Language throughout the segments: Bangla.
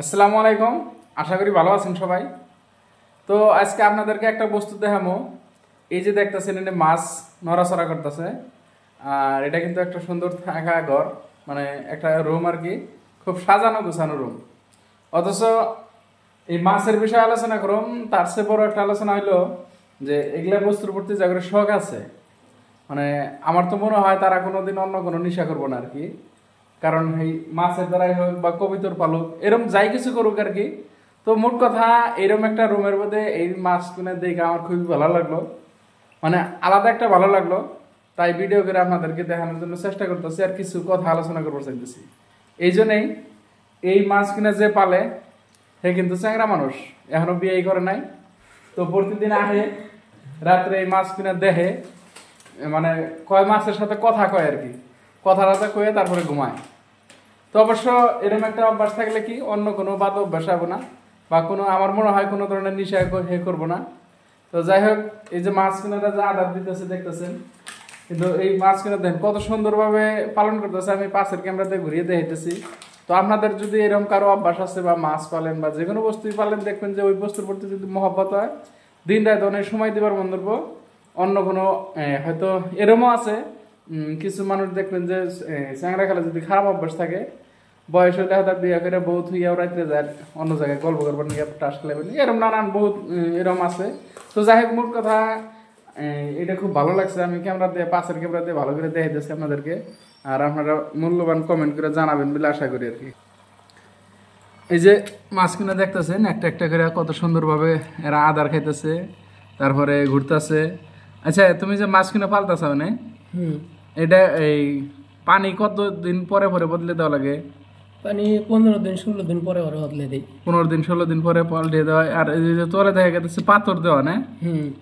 আসসালামু আলাইকুম, আশা করি ভালো আছেন সবাই। তো আজকে আপনাদেরকে একটা বস্তু দেখাবো। এই যে দেখতেছেন, এটা মাছ নড়াচড়া করতেছে। আর এটা কিন্তু একটা সুন্দর থাকা ঘর, মানে একটা রুম আর কি, খুব সাজানো গোছানো রুম। অথচ এই মাছের বিষয়ে আলোচনা করুন, তার চেয়ে বড় একটা আলোচনা হইলো যে এগুলা বস্তুর প্রতি যাদের শখ আছে, মানে আমার তো মনে হয় তারা কোনোদিন অন্য কোনো নেশা করবো না আর কি। কারণ এই মাছের দ্বারাই হোক বা কবিতর পালক এরম যাই কিছু করুক আর কি। তো মোট কথা এরম একটা রুমের মধ্যে এই মাছ কিনে দেখে আমার খুবই ভালো লাগলো, মানে আলাদা একটা ভালো লাগলো। তাই ভিডিও করে আপনাদেরকে দেখানোর জন্য চেষ্টা করতেছি আর কিছু কথা আলোচনা করবো চাইতেছি। এই জন্যই এই মাছ কিনে যে পালে সে কিন্তু চ্যাংরা মানুষ, এখনো বিয়ে করে নাই। তো প্রতিদিন আহে রাত্রে এই মাছ কিনে দেখে, মানে কয় মাছের সাথে কথা কয় আর কি, কথা কয়ে তারপরে ঘুমায়। তো অবশ্য এরকম একটা অভ্যাস থাকলে কি অন্য কোনো বাদ অভ্যাস হবে না, বা কোনো আমার মনে হয় কোনো ধরনের নেশা করবো না। তো যাই হোক, এই যে মাছ কিনারা যে আদার দিতেছে দেখতেছেন, কিন্তু এই মাছ কিনা দেখেন কত সুন্দরভাবে পালন করতেছে। আমি পাশের ক্যামেরাতে ঘুরিয়ে দেখাইতেছি। তো আপনাদের যদি এরকম কারো অভ্যাস আছে বা মাছ পালেন বা যে কোনো বস্তুই পালেন, দেখবেন যে ওই বস্তুর প্রতি যদি মহব্বত হয়, দিন রাত অনেক সময় দিবার মন ধরবো। অন্য কোনো হয়তো এরমও আছে কিছু মানুষ দেখবেন যে চ্যাংরা খেলা যদি খারাপ অভ্যাস থাকে, বয়স হলে হয়তো বিয়ে করে বউ থুইয়াও রাত্রে যায় অন্য জায়গায় গল্প করবার নিয়ে টাস খেলাবেন, এরকম নানান বহুত এরকম আছে। তো যাই হোক, মোট কথা এটা খুব ভালো লাগছে। আমি ক্যামেরা দিয়ে পাশের ক্যামেরা দিয়ে ভালো করে দেখাইতেছি আপনাদেরকে, আর আপনারা মূল্যবান কমেন্ট করে জানাবেন বলে আশা করি আর কি। এই যে মাছ কিনে দেখতেছেন একটা একটা করে কত সুন্দরভাবে এরা আদার খাইতেছে, তারপরে ঘুরতেছে। আচ্ছা, তুমি যে মাছ কিনে পালতেছ মানে এটা এই পানি কত দিন পরে পরে বদলে দেওয়া লাগে? পানি 15 দিন 16 দিন পরে ওরা বদলে দেয়। 15 দিন 16 দিন পরে পাল্টে দেওয়া হয়। আর এই যে তোরে দেখা গেছে পাথর দেওয়া না?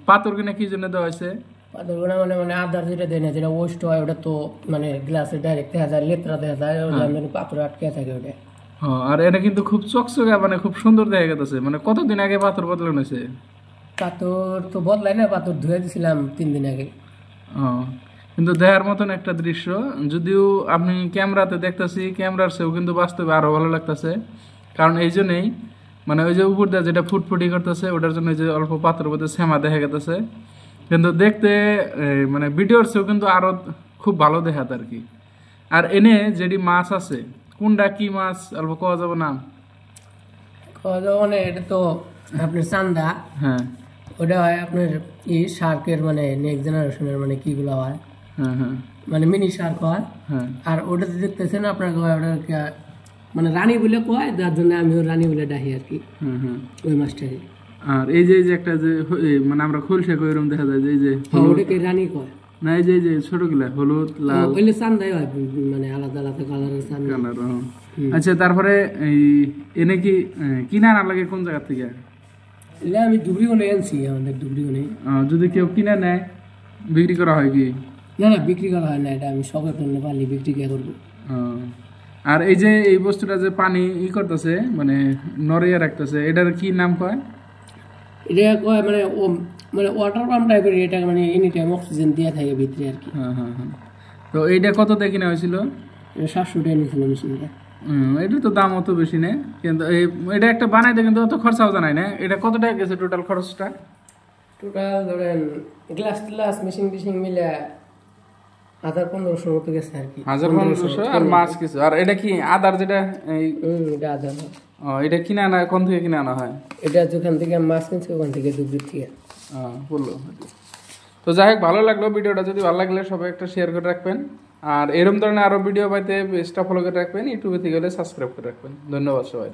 পাথর কিনে কি জন্য দেওয়া হয়েছে? পাথর মানে মানে আদার যেটা দেয় না, যেটা ওয়েস্ট হয় ওটা তো মানে গ্লাসে ডাইরেক্ট দেখা যায়, লেত্রা দেখা যায়, ওটা পাথর আটকে থাকে ওটা। আর এটা কিন্তু খুব চকচকে, মানে খুব সুন্দর দেখা গেছে। মানে কতদিন আগে পাথর বদলানো হয়েছে? পাথর তো বদলাই না, পাথর ধুয়ে দিয়েছিলাম 3 দিন আগে। কিন্তু দেখার মতন একটা দৃশ্য, যদিও আপনি ক্যামেরাতে দেখতেছি, ক্যামেরার চেয়েও কিন্তু বাস্তবে আরো ভালো লাগতেছে। কারণ এই জন্যই, মানে ওই যে উপর দিয়ে যেটা ফুটফুটি করতেছে ওটার জন্য যে অল্প পাথর মধ্যে শ্যামা দেখা গেতেছে, কিন্তু দেখতে মানে ভিডিওর চেয়েও কিন্তু আরো খুব ভালো দেখাত আর কি। আর এনে যেটি মাছ আছে, কোনটা কি মাছ অল্প কোয়া যাবে না? মানে এটা তো আপনার চান্দা। হ্যাঁ, ওটা হয় আপনার শার্কের, মানে নেক্সট জেনারেশনের, মানে কিগুলো হয়, মানে মিনি শার্ক হয়। আর ওটাতে দেখতেছেন আপনার মানে রানী বলে কয়, যার জন্য আমিও রানী বলে ডাকি আর কি ওই মাছটাকে। আর এই যে একটা যে মানে আমরা খোলসা কই এরকম দেখা যায় যে এই যে ওটাকে রানী কয় না, এই যে ছোট গুলা হলুদ লাল ওইলে চান্দাই হয়, মানে আলাদা আলাদা কালারের চান্দা। আচ্ছা, তারপরে এই এনে কি কিনা না লাগে কোন জায়গা থেকে? এটা আমি ধুবড়িগনে আনছি, আমাদের ধুবড়িগনে। যদি কেউ কিনে নেয় বিক্রি করা হয় কি? না না, বিক্রি করা হয় না, এটা আমি শখের জন্য পালি, বিক্রি কে করবো। আর এই যে এই বস্তুটা যে পানি করতেছে, মানে নড়িয়ে রাখতেছে, এটার কি নাম কয়? এটা কয় মানে মানে ওয়াটার পাম্প টাইপের, এটা মানে এনি টাইম অক্সিজেন দিয়ে থাকে ভিতরে আর কি। তো এইটা কত দিয়ে কিনা হয়েছিল? 700 টাকা নিয়েছিল মেশিনটা। এটা তো দাম অত বেশি নেই, কিন্তু এটা একটা বানাইতে কিন্তু অত খরচাও জানাই না। এটা কত টাকা গেছে টোটাল খরচটা? টোটাল ধরেন গ্লাস মেশিন টেশিন মিলে 1500 মতো গেছে আর কি। 1500 আর মাছ কিছু। আর এটা কি আদার যেটা এটা আদার? এটা কিনে আনা কোন থেকে কিনে আনা হয়? এটা যেখান থেকে মাছ কিনছি ওখান থেকে দুধ থেকে বললো। তো যাই হোক, ভালো লাগলো ভিডিওটা। যদি ভালো লাগলে সবাই একটা শেয়ার করে রাখবেন, আর এরকম ধরনের আরো ভিডিও পাইতে পেজটা ফলো করে রাখবেন, ইউটিউবে থেকে গেলে সাবস্ক্রাইব করে রাখবেন। ধন্যবাদ সবাই।